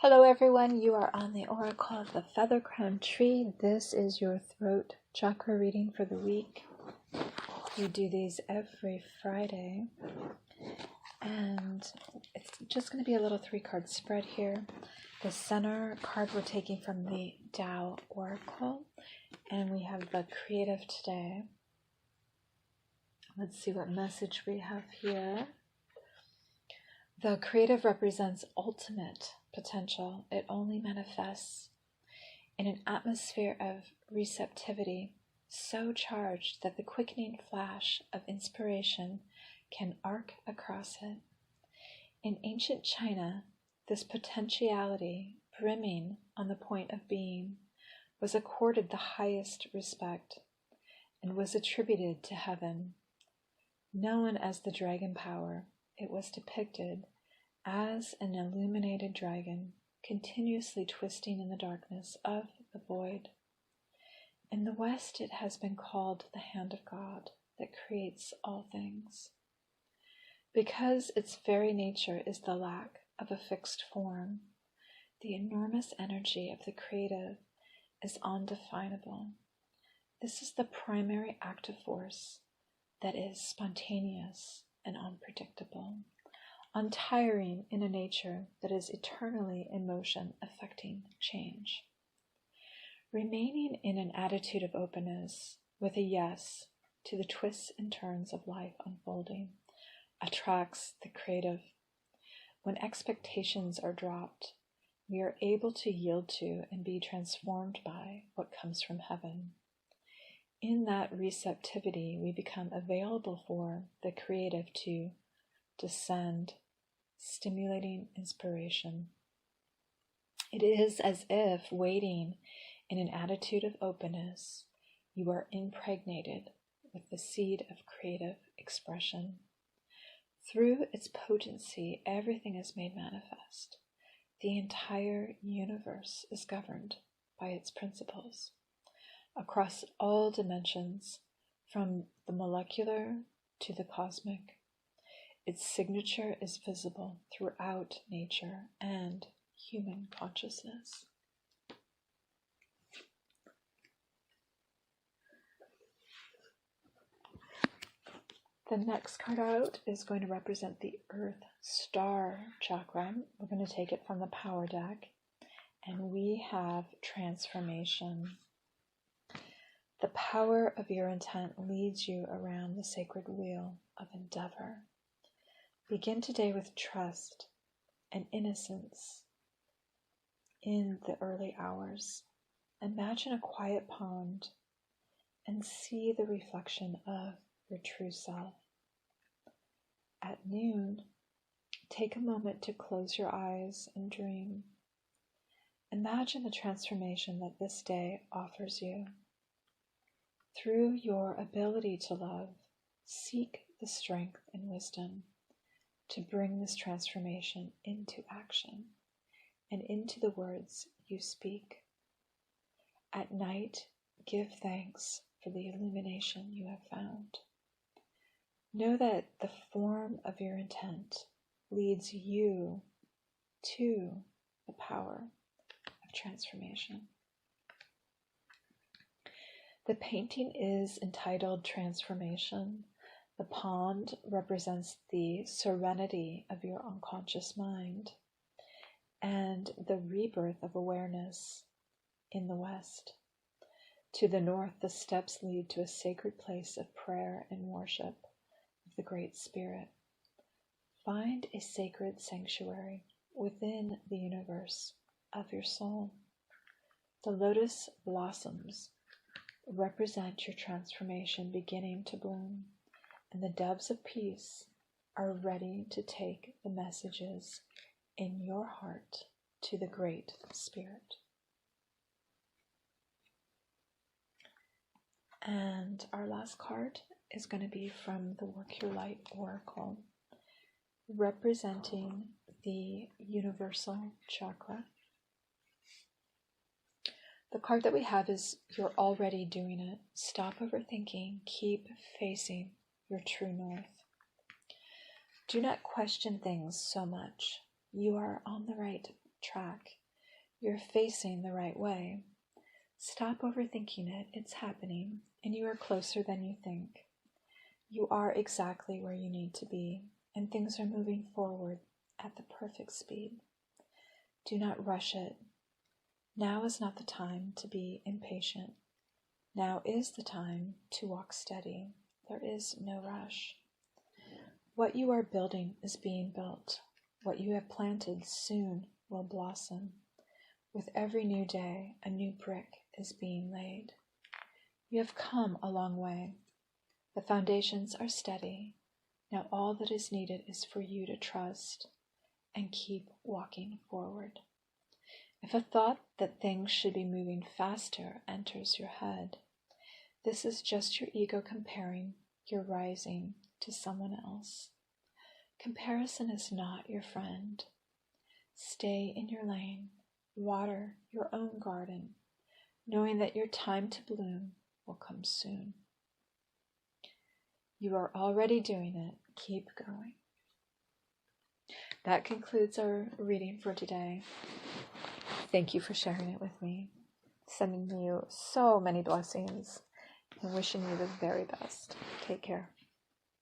Hello everyone, you are on the Oracle of the Feather Crown Tree. This is your throat chakra reading for the week. We do these every Friday. And it's just going to be a little 3-card spread here. The center card we're taking from the Tao Oracle. And we have the creative today. Let's see what message we have here. The creative represents ultimate potential. It only manifests in an atmosphere of receptivity so charged that the quickening flash of inspiration can arc across it. In ancient China, this potentiality, brimming on the point of being, was accorded the highest respect and was attributed to heaven. Known as the dragon power, it was depicted as an illuminated dragon continuously twisting in the darkness of the void. In the West, it has been called the hand of God that creates all things. Because its very nature is the lack of a fixed form, the enormous energy of the creative is undefinable. This is the primary active force that is spontaneous and unpredictable, untiring in a nature that is eternally in motion, affecting change. Remaining in an attitude of openness with a yes to the twists and turns of life unfolding attracts the creative. When expectations are dropped, we are able to yield to and be transformed by what comes from heaven. In that receptivity, we become available for the creative to descend, stimulating inspiration. It is as if, waiting in an attitude of openness, you are impregnated with the seed of creative expression. Through its potency, everything is made manifest. The entire universe is governed by its principles. Across all dimensions, from the molecular to the cosmic, its signature is visible throughout nature and human consciousness. The next card out is going to represent the Earth Star Chakra. We're going to take it from the Power Deck, and we have Transformation. The power of your intent leads you around the sacred wheel of endeavor. Begin today with trust and innocence in the early hours. Imagine a quiet pond and see the reflection of your true self. At noon, take a moment to close your eyes and dream. Imagine the transformation that this day offers you. Through your ability to love, seek the strength and wisdom to bring this transformation into action and into the words you speak. At night, give thanks for the illumination you have found. Know that the form of your intent leads you to the power of transformation. The painting is entitled Transformation. The pond represents the serenity of your unconscious mind and the rebirth of awareness in the West. To the north, the steps lead to a sacred place of prayer and worship of the Great Spirit. Find a sacred sanctuary within the universe of your soul. The lotus blossoms represent your transformation beginning to bloom, and the doves of peace are ready to take the messages in your heart to the Great Spirit. And our last card is going to be from the Work Your Light Oracle, representing the Universal Chakra. The card that we have is You're Already Doing It. Stop overthinking. Keep facing your true north. Do not question things so much. You are on the right track. You're facing the right way. Stop overthinking it. It's happening, and you are closer than you think. You are exactly where you need to be, and things are moving forward at the perfect speed. Do not rush it. Now is not the time to be impatient. Now is the time to walk steady. There is no rush. What you are building is being built. What you have planted soon will blossom. With every new day, a new brick is being laid. You have come a long way. The foundations are steady. Now all that is needed is for you to trust and keep walking forward. If a thought that things should be moving faster enters your head, this is just your ego comparing your rising to someone else. Comparison is not your friend. Stay in your lane. Water your own garden, knowing that your time to bloom will come soon. You are already doing it. Keep going. That concludes our reading for today. Thank you for sharing it with me. Sending you so many blessings and wishing you the very best. Take care.